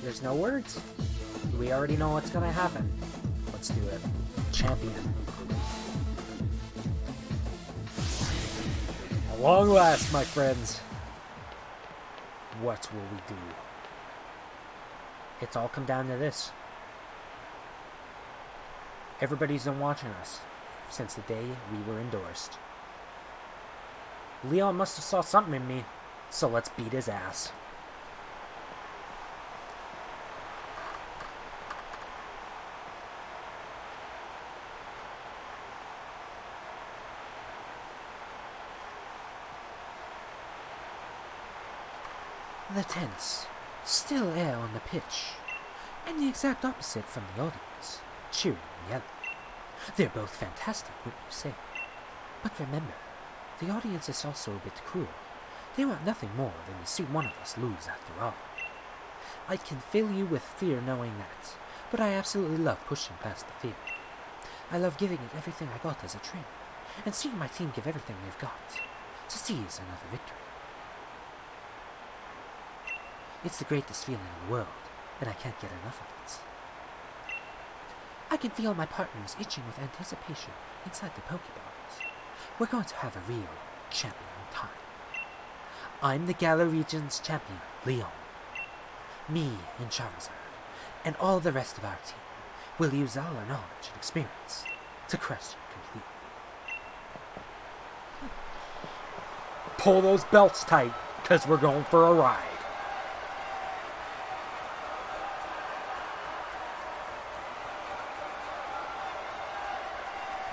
There's no words. We already know what's gonna happen. Let's do it. Champion. At long last, my friends. What will we do? It's all come down to this. Everybody's been watching us since the day we were endorsed. Leon must have saw something in me, so let's beat his ass. The tense, still air on the pitch, and the exact opposite from the audience, cheering and yelling. They're both fantastic, wouldn't you say? But remember, the audience is also a bit cruel. They want nothing more than to see one of us lose after all. I can fill you with fear knowing that, but I absolutely love pushing past the fear. I love giving it everything I got as a trainer, and seeing my team give everything they've got, to seize another victory. It's the greatest feeling in the world, and I can't get enough of it. I can feel my partners itching with anticipation inside the Pokeballs. We're going to have a real champion time. I'm the Galar Region's champion, Leon. Me and Charizard, and all the rest of our team, will use all our knowledge and experience to crush you completely. Pull those belts tight, because we're going for a ride.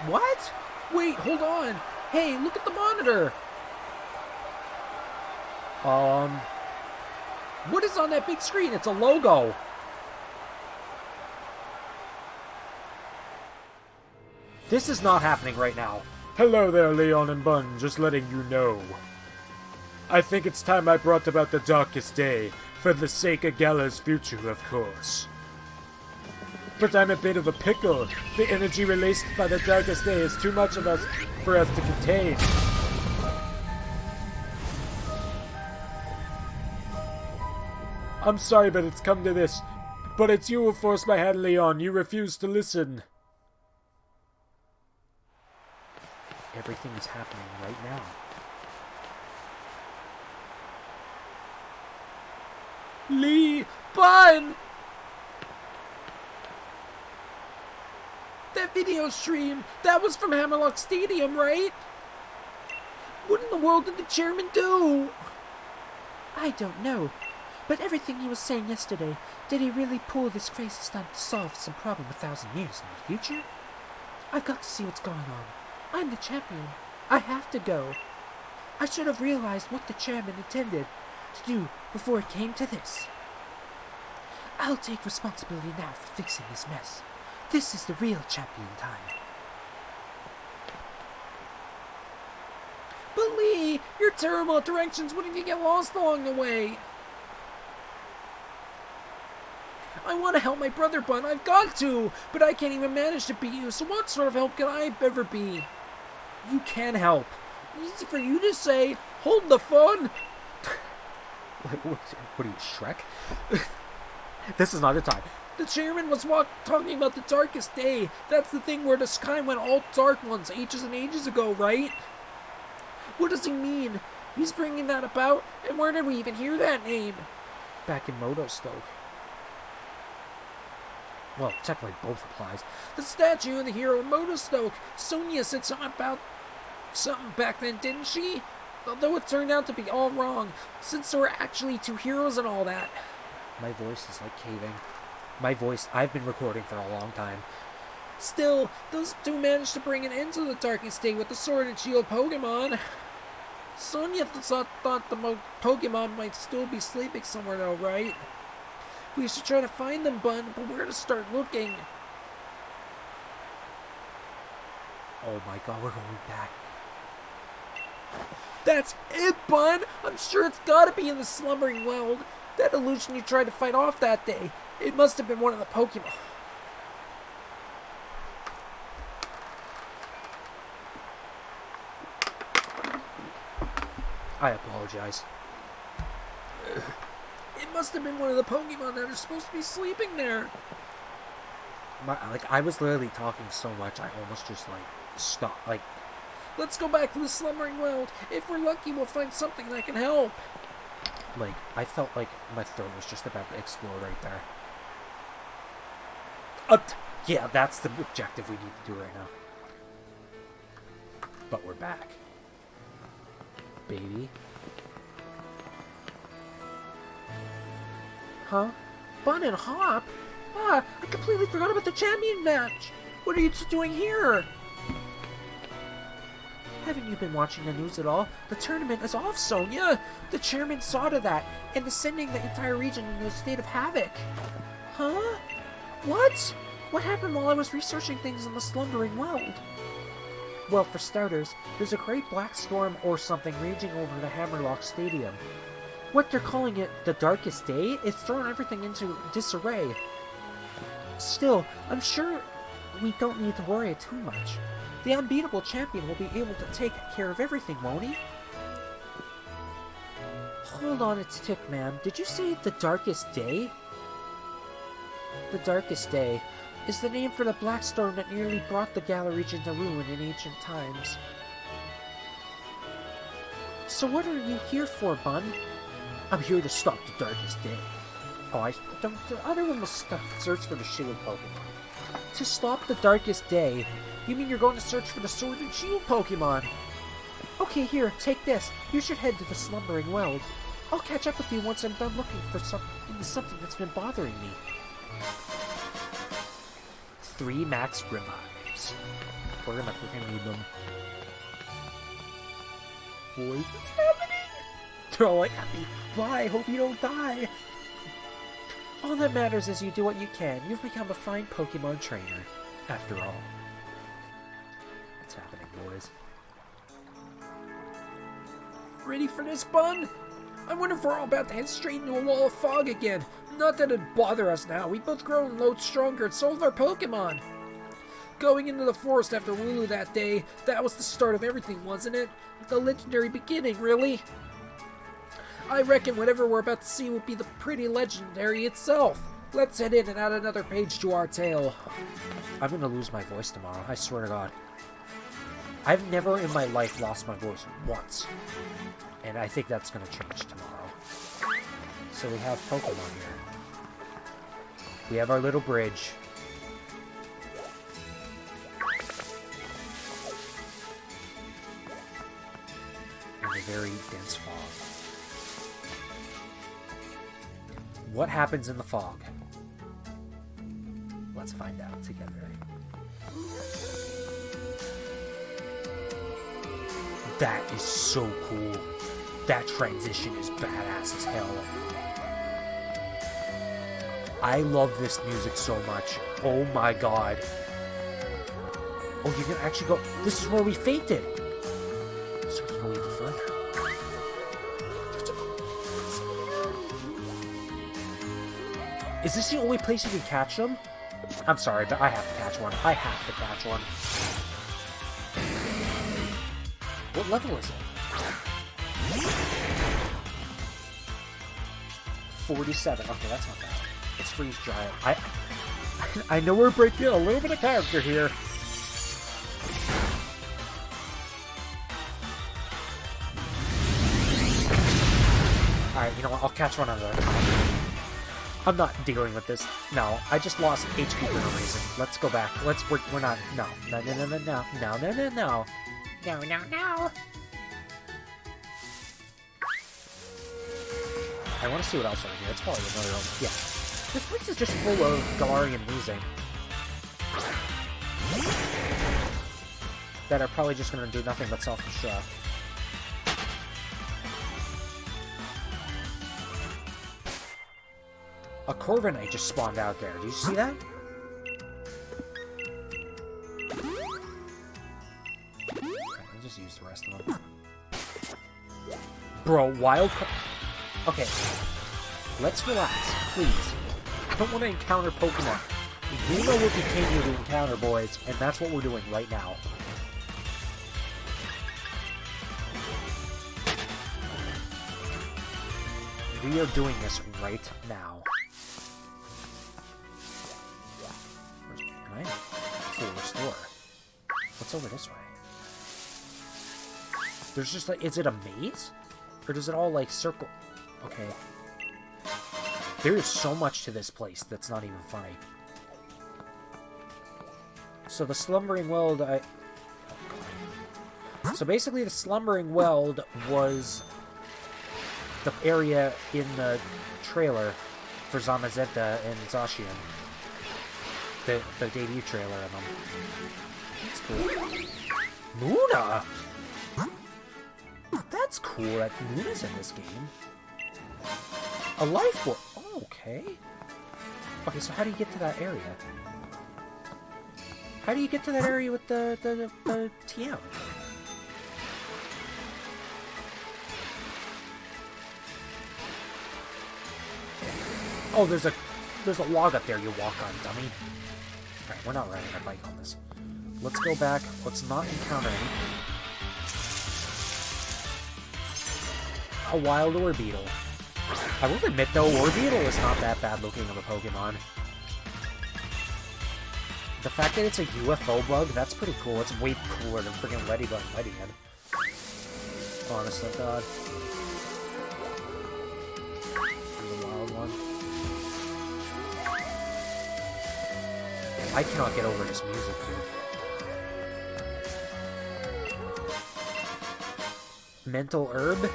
What? Wait, hold on. Hey, look at the monitor. What is on that big screen? It's a logo. This is not happening right now. Hello there, Leon and Bun, just letting you know. I think it's time I brought about the darkest day, for the sake of Galar's future, of course. But I'm a bit of a pickle. The energy released by the darkest day is too much of us for us to contain. I'm sorry, but it's come to this. But it's you who forced my hand, Leon. You refuse to listen. Everything is happening right now. Lee! Bun! That video stream, that was from Hammerlock Stadium, right? What in the world did the chairman do? I don't know. But everything he was saying yesterday, did he really pull this crazy stunt to solve some problem 1,000 years in the future? I've got to see what's going on. I'm the champion. I have to go. I should have realized what the chairman intended to do before it came to this. I'll take responsibility now for fixing this mess. This is the real champion time. But Lee, your terrible at directions. What if you get lost along the way? I want to help my brother, Bun. I've got to, but I can't even manage to beat you. So what sort of help can I ever be? You can help. Easy for you to say. Hold the phone. What are you, Shrek? This is not the time. The chairman was talking about the darkest day. That's the thing where the sky went all dark once, ages and ages ago, right? What does he mean? He's bringing that about, and where did we even hear that name? Back in Motostoke. Well, technically both applies. The statue and the hero Motostoke. Sonia said something about something back then, didn't she? Although it turned out to be all wrong, since there were actually two heroes and all that. My voice is like caving. My voice, I've been recording for a long time. Still, those two managed to bring an end to the darkest day with the Sword and Shield Pokemon. Sonia thought the Pokemon might still be sleeping somewhere though, right? We should try to find them, Bun, but where to start looking? Oh my god, we're going back. That's it, Bun! I'm sure it's gotta be in the Slumbering World. That illusion you tried to fight off that day. It must have been one of the Pokemon. I apologize. It must have been one of the Pokemon that are supposed to be sleeping there. I was literally talking so much, I almost just, stopped. Let's go back to the slumbering world. If we're lucky, we'll find something that can help. I felt like my throat was just about to explode right there. Yeah, that's the objective we need to do right now. But we're back. Baby. Huh? Bun and Hop? I completely forgot about the champion match. What are you two doing here? Haven't you been watching the news at all? The tournament is off, Sonia. The chairman saw to that and is sending the entire region into a state of havoc. Huh? What? What happened while I was researching things in the slumbering world? Well, for starters, there's a great black storm or something raging over the Hammerlock Stadium. What they're calling it the darkest day is throwing everything into disarray. Still, I'm sure we don't need to worry too much. The unbeatable champion will be able to take care of everything, won't he? Hold on a tick, ma'am. Did you say the darkest day? The darkest day is the name for the black storm that nearly brought the Galar region to ruin in ancient times. So what are you here for, Bun? I'm here to stop the darkest day. Oh, the other one was search for the shield Pokemon. To stop the darkest day? You mean you're going to search for the Sword and Shield Pokemon? Okay, here, take this. You should head to the slumbering world. I'll catch up with you once I'm done looking for something that's been bothering me. 3 max revives. We're gonna freaking need them. Boys, it's happening! They're all like, happy. Bye, hope you don't die. All that matters is you do what you can. You've become a fine Pokemon trainer, after all. What's happening, boys? Ready for this, Bun? I wonder if we're all about to head straight into a wall of fog again. Not that it'd bother us now. We've both grown loads stronger and so have our Pokemon. Going into the forest after Wooloo that day, that was the start of everything, wasn't it? The legendary beginning, really. I reckon whatever we're about to see will be the pretty legendary itself. Let's head in and add another page to our tale. I'm gonna lose my voice tomorrow, I swear to God. I've never in my life lost my voice once. And I think that's gonna change tomorrow. So we have Pokemon here. We have our little bridge. And a very dense fog. What happens in the fog? Let's find out together. That is so cool. That transition is badass as hell. I love this music so much. Oh my god. Oh, you can actually go... This is where we fainted. So we can go even further. Is this the only place you can catch them? I'm sorry, but I have to catch one. I have to catch one. What level is it? 47. Okay, that's not bad. It's Freeze Giant. I know we're breaking a little bit of character here. Alright, you know what? I'll catch one on the time. I'm not dealing with this. No, I just lost HP for no reason. Let's go back. We're not. No. No. I want to see what else over here. It's probably another one. Yeah. This place is just full of Galarian losing. That are probably just going to do nothing but self-destruct. A Corviknight just spawned out there. Do you see that? Okay, I'll just use the rest of them. Bro, wild... Okay. Let's relax, please. I don't want to encounter Pokemon. We know what we came here to encounter, boys, and that's what we're doing right now. we are doing this right now. Can I full restore? What's over this way? There's just like, is it a maze? Or does it all like circle? Okay. There is so much to this place that's not even funny. So the Slumbering Weld, So basically the Slumbering Weld was the area in the trailer for Zamazenta and Zacian. The debut trailer of them. That's cool. Muna! That's cool that Muna's in this game. A life form. Oh, okay. Okay, so how do you get to that area? How do you get to that area with the TM? Oh, there's a log up there you walk on, dummy. Alright, we're not riding a bike on this. Let's go back. Let's not encounter any. A wild Orbeetle. I will admit, though, Orbeetle is not that bad looking of a Pokemon. The fact that it's a UFO bug, that's pretty cool. It's way cooler than freaking Ladybug and Ledian. Honest to God. There's a wild one. I cannot get over this music, dude. Mental Herb?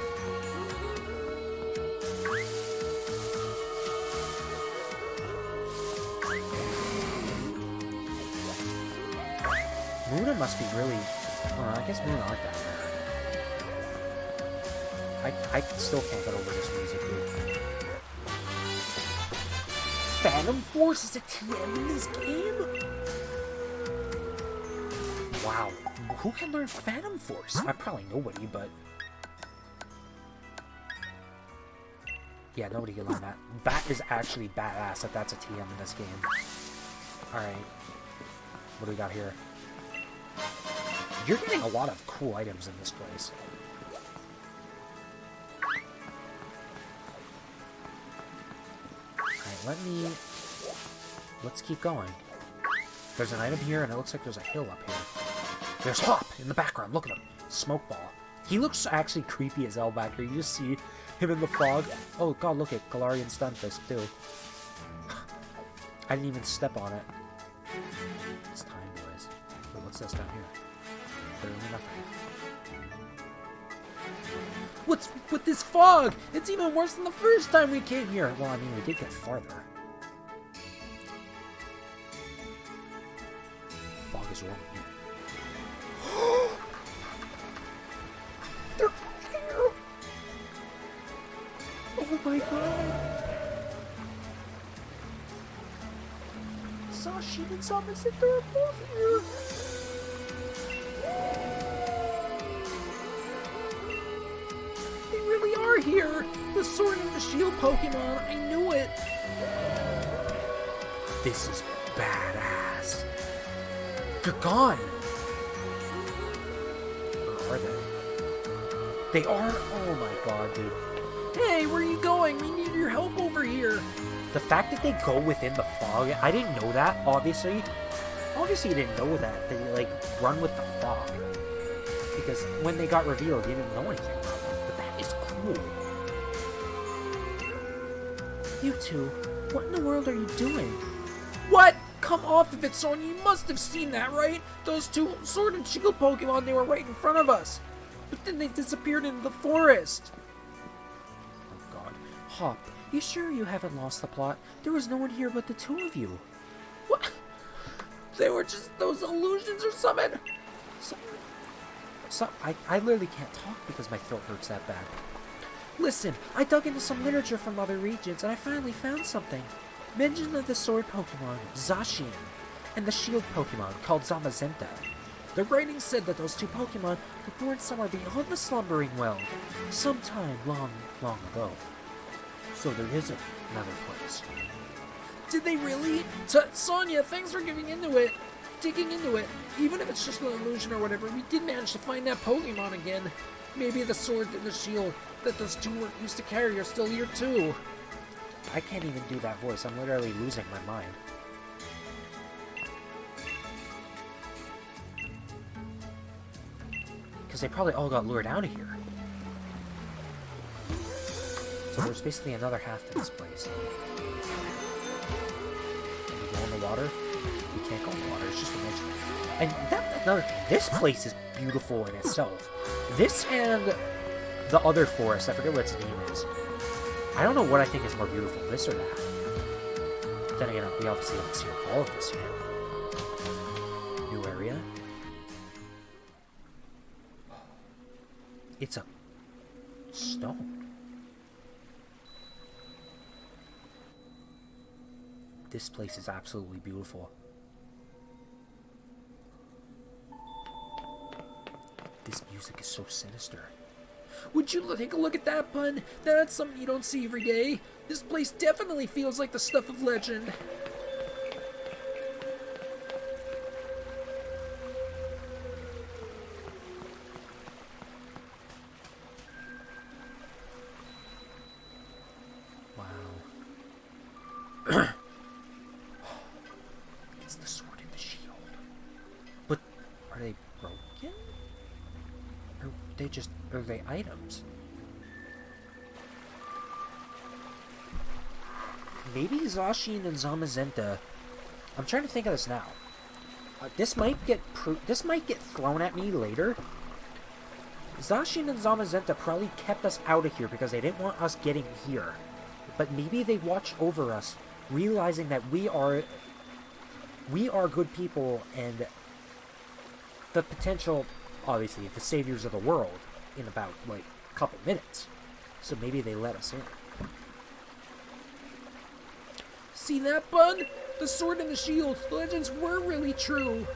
Muna must be really... I guess Muna aren't that bad. I still can't get over this music, dude. Phantom Force is a TM in this game? Wow. Who can learn Phantom Force? Probably nobody, but... Yeah, nobody can learn that. That is actually badass if that's a TM in this game. Alright. What do we got here? You're getting a lot of cool items in this place. Alright, let's keep going. There's an item here, and it looks like there's a hill up here. There's Hop in the background. Look at him. Smoke Ball. He looks actually creepy as hell back here. You just see him in the fog. Oh god, look at Galarian Stunfisk, too. I didn't even step on it. It's time, boys. Wait, what's this down here? Literally nothing. What's with this fog? It's even worse than the first time we came here. Well, I mean, we did get farther. Fog is rolling here. They're here! Oh my god! Zacian and Zamazenta are both here! They really are here! The Sword and the Shield Pokemon! I knew it! This is badass! They're gone! Where are they? They are? Oh my god, dude. Hey, where are you going? We need your help over here! The fact that they go within the fog, I didn't know that, obviously. Obviously you didn't know that. They, like, run with the fog. Because when they got revealed, you didn't know anything about them. But that is cool. You two, what in the world are you doing? What? Come off of it, Sonya. You must have seen that, right? Those two Sword and Shield Pokemon, they were right in front of us. But then they disappeared into the forest. Oh god. Hop, you sure you haven't lost the plot? There was no one here but the two of you. What? They were just those illusions or something? I literally can't talk because my throat hurts that bad. Listen, I dug into some literature from other regions and I finally found something. Mention of the Sword Pokemon, Zacian, and the Shield Pokemon called Zamazenta. The writing said that those two Pokemon were born somewhere beyond the Slumbering Well, sometime long, long ago. So there is another place. Did they really? Sonya, thanks for digging into it. Even if it's just an illusion or whatever, we did manage to find that Pokemon again. Maybe the sword and the shield that those two used to carry are still here too. I can't even do that voice. I'm literally losing my mind. Because they probably all got lured out of here. So there's basically another half to this place. Can we go in the water? We can't go in the water. It's just a mention. And that's another thing. This place is beautiful in itself. This and the other forest, I forget what its name is. I don't know what I think is more beautiful, this or that. Then again, we obviously haven't seen all of this yet. New area. It's a stone. This place is absolutely beautiful. This music is so sinister. Would you take a look at that, Bun? That's something you don't see every day. This place definitely feels like the stuff of legend. Wow. It's the sword and the shield. But are they broken? Are they items? Maybe Zacian and Zamazenta. I'm trying to think of this now. This might get thrown at me later. Zacian and Zamazenta probably kept us out of here because they didn't want us getting here. But maybe they watch over us, realizing that we are good people and the potential, obviously, the saviors of the world in about, like, a couple minutes. So maybe they let us in. See that, Bun? The sword and the shield. The legends were really true.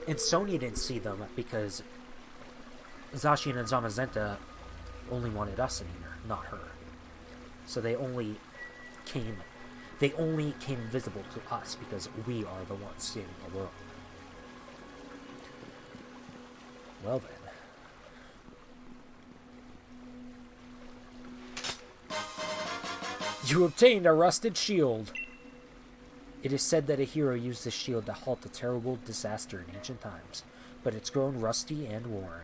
And Sonia didn't see them because Zacian and Zamazenta only wanted us in here, not her. So they only came visible to us because we are the ones saving the world. Well then. You obtained a rusted shield. It is said that a hero used this shield to halt a terrible disaster in ancient times, but it's grown rusty and worn.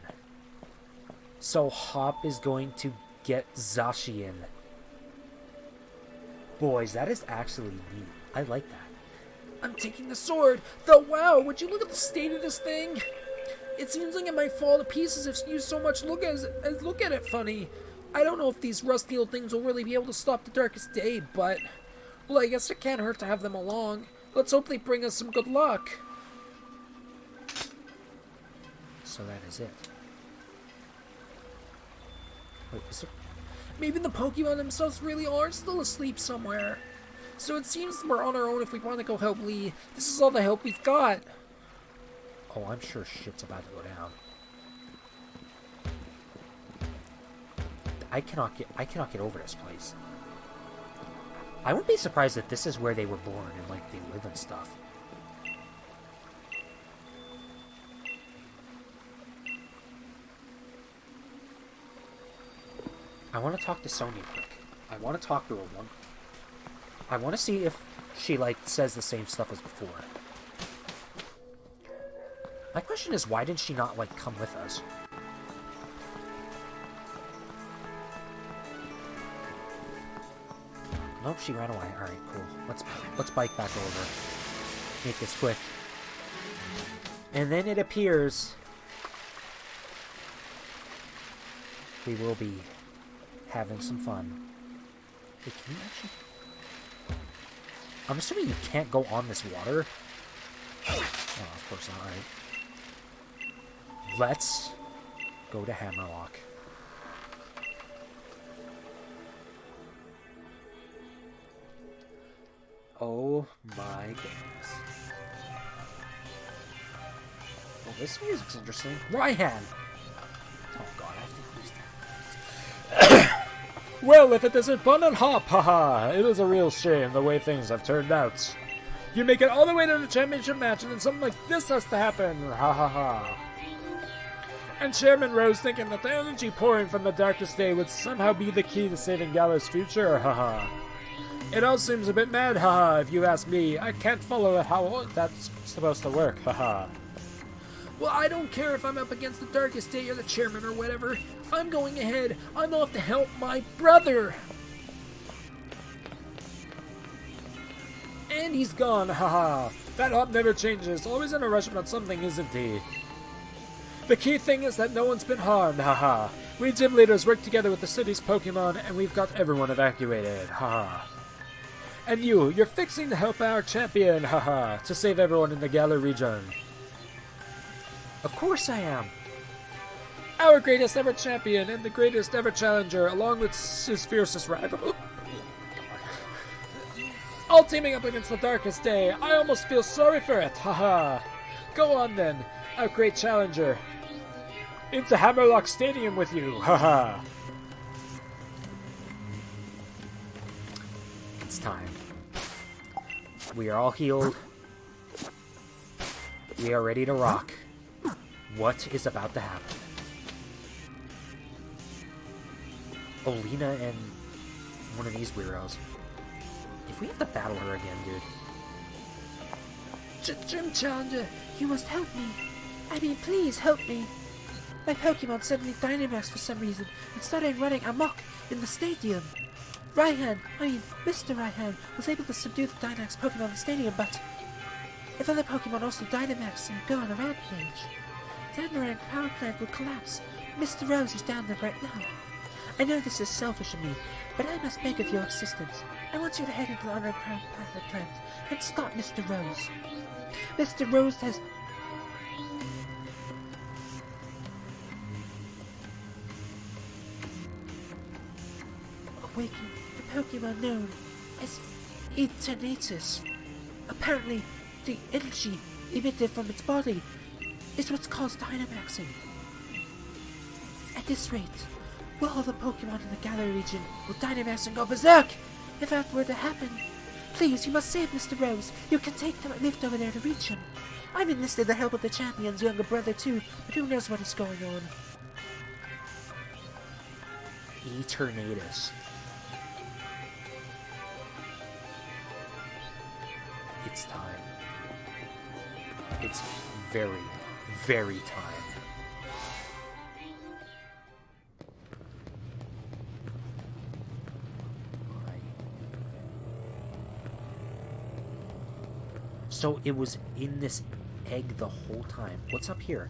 So Hop is going to get Zacian. Boys, that is actually neat. I like that. I'm taking the sword. Though, wow, would you look at the state of this thing? It seems like it might fall to pieces if you so much look at it funny. I don't know if these rusty old things will really be able to stop the darkest day, but... well, I guess it can't hurt to have them along. Let's hope they bring us some good luck. So that is it. Wait, is it... maybe the Pokemon themselves really are still asleep somewhere. So it seems we're on our own if we want to go help Lee. This is all the help we've got. Oh, I'm sure shit's about to go down. I cannot get over this place. I wouldn't be surprised if this is where they were born and, like, they live and stuff. I want to talk to Sonia quick. I want to talk to her one. I want to see if she, like, says the same stuff as before. My question is, why did she not, like, come with us? Nope, she ran away. Alright, cool. Let's bike back over. Make this quick. And then it appears we will be having some fun. Wait, can you actually... I'm assuming you can't go on this water. Oh, of course not. Alright. Let's go to Hammerlock. Oh my goodness. Well, this music's interesting. Raihan! Oh god, I have to use that. Well, if it isn't Bun and Hop, haha! It is a real shame the way things have turned out. You make it all the way to the championship match and then something like this has to happen, ha ha ha. And Chairman Rose thinking that the energy pouring from the darkest day would somehow be the key to saving Gallo's future, haha. It all seems a bit mad, haha, if you ask me. I can't follow how that's supposed to work, haha. Well, I don't care if I'm up against the darkest day or the chairman or whatever. I'm going ahead. I'm off to help my brother. And he's gone, haha. That hop never changes. Always in a rush about something, isn't he? The key thing is that no one's been harmed, haha. We gym leaders work together with the city's Pokemon, and we've got everyone evacuated, haha. And you're fixing to help our champion, haha, to save everyone in the Galar region. Of course I am. Our greatest ever champion and the greatest ever challenger, along with his fiercest rival. All teaming up against the darkest day. I almost feel sorry for it, haha. Go on then, our great challenger. Into Hammerlock Stadium with you, haha. It's time. We are all healed. We are ready to rock. What is about to happen? Olina and one of these weirdos. If we have to battle her again, dude. Gym Challenger, you must help me. I mean, please help me. My Pokemon suddenly Dynamaxed for some reason and started running amok in the stadium. Mr. Raihan was able to subdue the Dynamax Pokemon in the stadium, but if other Pokemon also Dynamax and go on a rampage, the Admirant power plant will collapse. Mr. Rose is down there right now. I know this is selfish of me, but I must beg of your assistance. I want you to head into the Admirant power plant and stop Mr. Rose. Mr. Rose has... awakened the Pokemon known as Eternatus. Apparently, the energy emitted from its body is what's caused Dynamaxing. At this rate, all the Pokemon in the Galar region will Dynamax and go berserk! If that were to happen, please, you must save Mr. Rose. You can take the lift over there to reach him. I've enlisted the help of the champion's younger brother too, but who knows what is going on. Eternatus. It's time. It's very, very time. So it was in this egg the whole time. What's up here?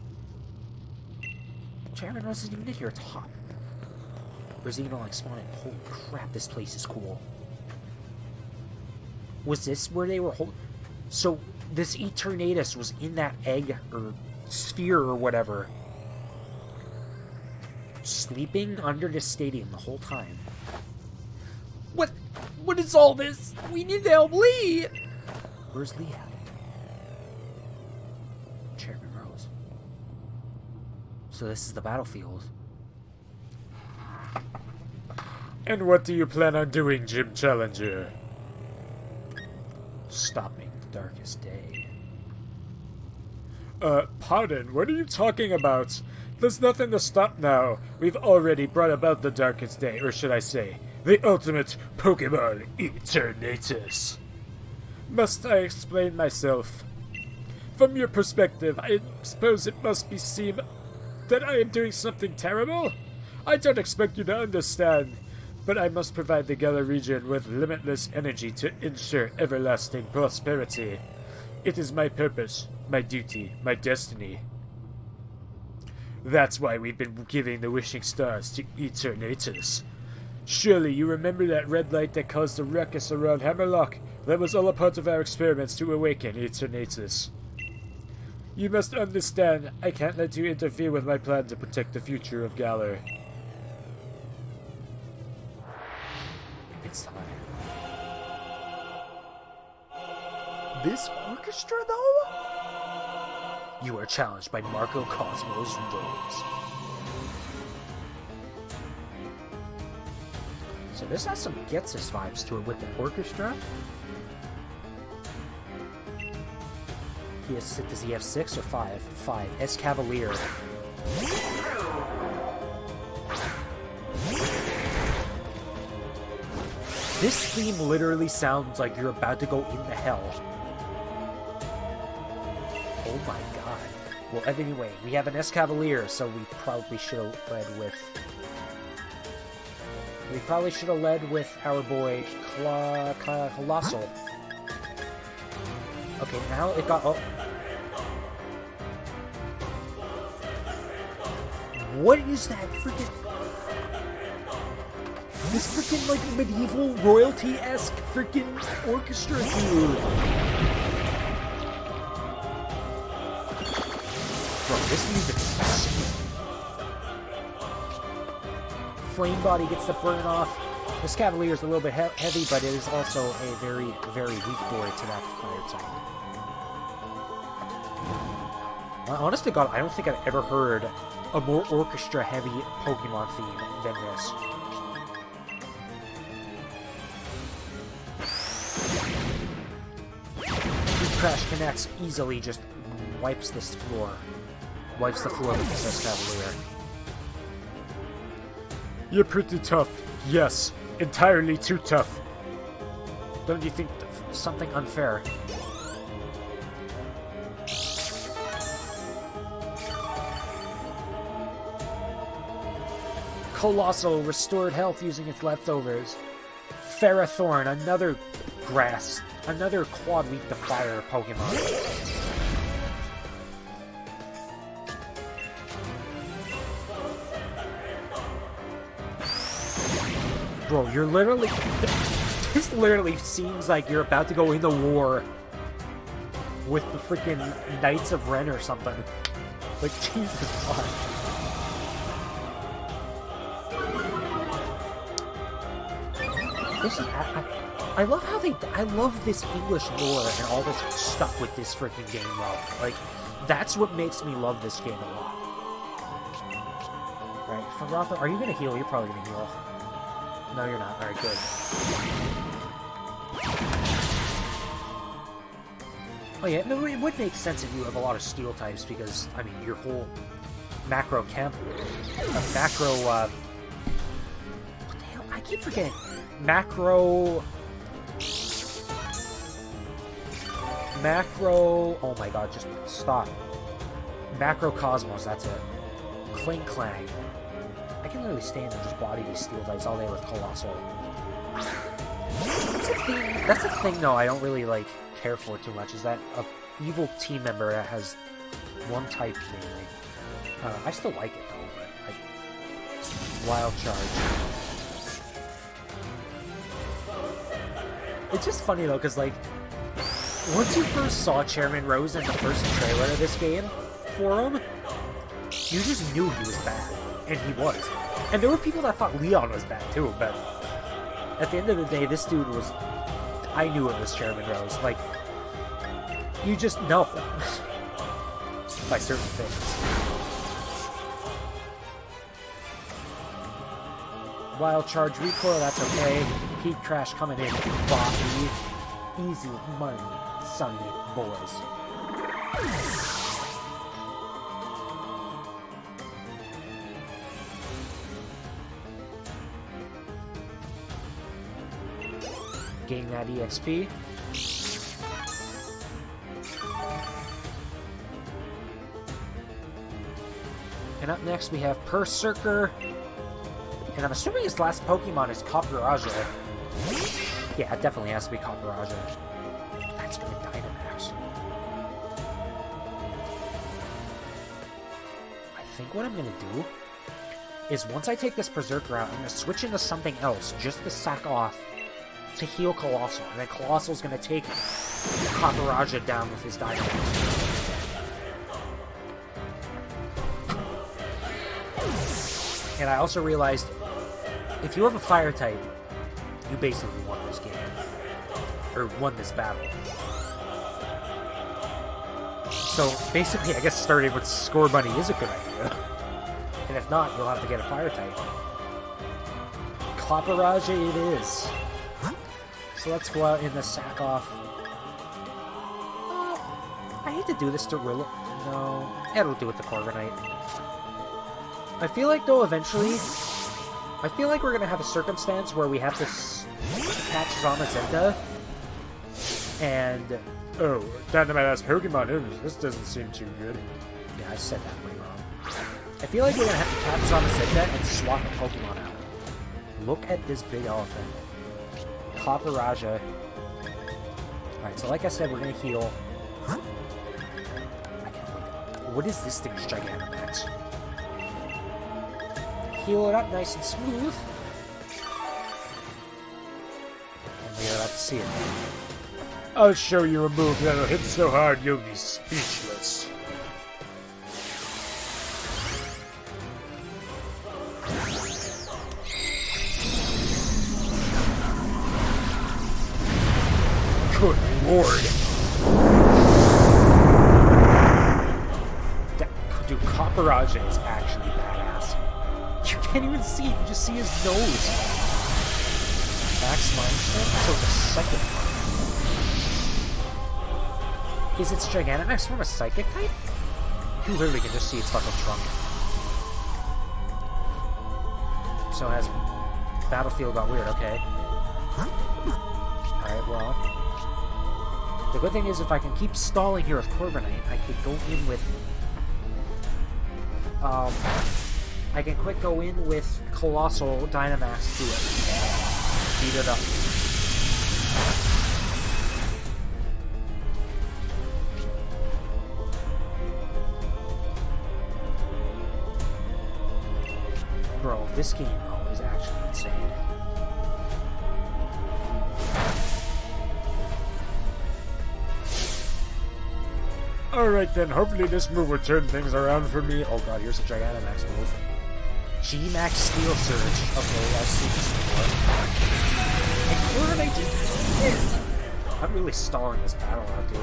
Chairman Rose isn't even in here. It's hot. Or is he gonna like spawn in? Holy crap, this place is cool. Was this where they were So this Eternatus was in that egg or sphere or whatever, sleeping under the stadium the whole time. What is all this? We need to help Lee! Where's Lee at? Chairman Rose. So this is the battlefield. And what do you plan on doing, Gym Challenger? Stopping the darkest day. Pardon, what are you talking about? There's nothing to stop now. We've already brought about the darkest day, or should I say, the ultimate Pokemon Eternatus. Must I explain myself? From your perspective, I suppose it must be seem that I am doing something terrible? I don't expect you to understand, but I must provide the Galar region with limitless energy to ensure everlasting prosperity. It is my purpose, my duty, my destiny. That's why we've been giving the wishing stars to Eternatus. Surely you remember that red light that caused a ruckus around Hammerlock? That was all a part of our experiments to awaken Eternatus. You must understand, I can't let you interfere with my plan to protect the future of Galar. It's time. This orchestra, though? You are challenged by Marco Cosmos Rose. So this has some Getsus vibes to it with the orchestra. Does he have 6 or 5? 5. Escavalier. This theme literally sounds like you're about to go into hell. Oh my god. Well, anyway, we have an Escavalier, so we probably should have led with... We probably should have led with our boy Colossal. Okay, now it got... Oh. What is that freaking... This freaking, like, medieval royalty-esque freaking orchestra, dude! Bro, this music is sick. Flame body gets the burn off. This Cavalier is a little bit heavy, but it is also a very, very weak boy to that fire type. Honest to God, I don't think I've ever heard a more orchestra-heavy Pokemon theme than this. Crash connects easily, just wipes this floor. Wipes the floor with this Cavalier. You're pretty tough. Yes, entirely too tough. Don't you think something unfair? Colossal restored health using its leftovers. Ferrothorn, another grass, another quad weak to fire Pokemon. Bro, you're literally... This literally seems like you're about to go into war with the freaking Knights of Ren or something. Like, Jesus God. This is... I love how they... I love this English lore and all this stuff with this freaking game, though. Like, that's what makes me love this game a lot. Alright, Farotha, are you gonna heal? You're probably gonna heal. No, you're not. Alright, good. Oh yeah, no, it would make sense if you have a lot of steel types, because, I mean, your whole macro camp... macro, what the hell? I keep forgetting. Macro... Oh my god, just stop. Macrocosmos, that's it. Cling Clang. I can literally stand and just body these steel types all day with Colossal. That's the thing, though, I don't really, like, care for too much, is that a evil team member that has one type, mainly. I still like it, though, but, like, Wild Charge. It's just funny, though, because, like, once you first saw Chairman Rose in the first trailer of this game for him, you just knew he was bad. And he was. And there were people that thought Leon was bad too, but at the end of the day, this dude was... I knew it was Chairman Rose. Like, you just know by certain things. Wild Charge recoil, that's okay. Heat Crash coming in. Bobby. Easy money, sunny boys. Gain that EXP. And up next we have Berserker. And I'm assuming his last Pokemon is Copperajah. Yeah, it definitely has to be Copperajah. That's gonna Dynamax. I think what I'm gonna do is once I take this Berserker out, I'm gonna switch into something else just to sack off to heal Colossal. And then Colossal's gonna take Copperajah down with his Dynamax. And I also realized, if you have a Fire type, you basically won this game. Or won this battle. So, basically, I guess starting with Score Bunny is a good idea. And if not, you'll have to get a Fire type. Copperajah it is. So let's go out in the sack off. I hate to do this to Rilla. No, it'll do it to Corviknight. I feel like, though, eventually, I feel like we're gonna have a circumstance where we have to catches Zamazenta, and... Oh, Dynamax Pokemon, this doesn't seem too good. Yeah, I said that way wrong. I feel like we're gonna have to catch Zamazenta and swap a Pokemon out. Look at this big elephant. Copperajah. Alright, so like I said, we're gonna heal. I can't wait. What is this thing's Gigantamax? Heal it up nice and smooth. And we're about to see it. I'll show you a move that'll hit so hard you'll be speechless. Good lord. Dude, Copperajah is actually badass. You can't even see it, you just see his nose. Max Mindset? So the second one. Is its Gigantamax form a Psychic type? You literally can just see its fucking trunk. So has Battlefield got weird, okay. Alright, well. The good thing is if I can keep stalling here with Corviknight, I could go in with... I can quick go in with Colossal Dynamax to it. Beat it up. Bro, this game, though, is actually insane. Alright then, hopefully this move will turn things around for me. Oh god, here's a Gigantamax move. G-Max Steel Surge. Okay, I've seen this before. And Corviknight just... I'm really stalling this battle out, dude.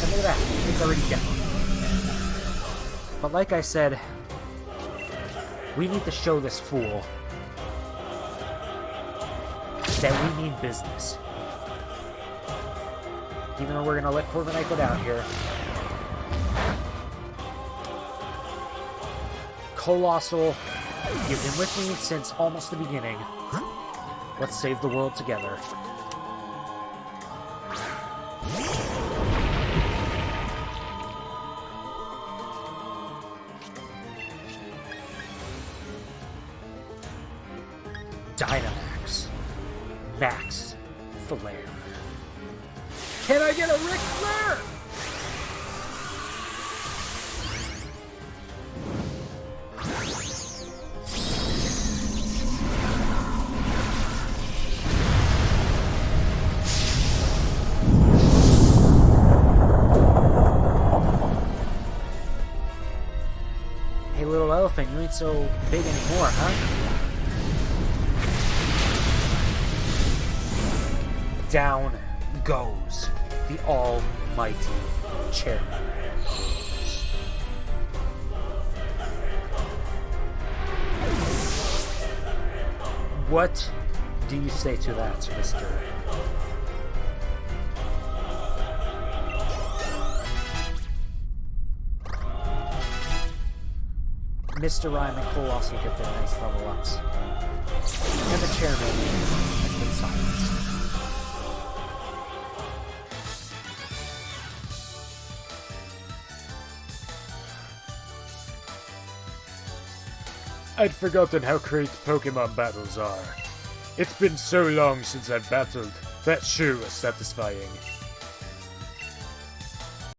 And look at that, it's already down. But like I said, we need to show this fool that we mean business. Even though we're going to let Corviknight go down here. Colossal, you've been with me since almost the beginning. Let's save the world together. Dynamax. Max Flare. Can I get a Ric Flair? Hey, little elephant, you ain't so big anymore, huh? Down goes the almighty chairman. What do you say to that, Mr. Mr. Rhyme and Cole also get their nice level ups. And the chairman has been silenced. I'd forgotten how great Pokemon battles are. It's been so long since I've battled. That sure was satisfying.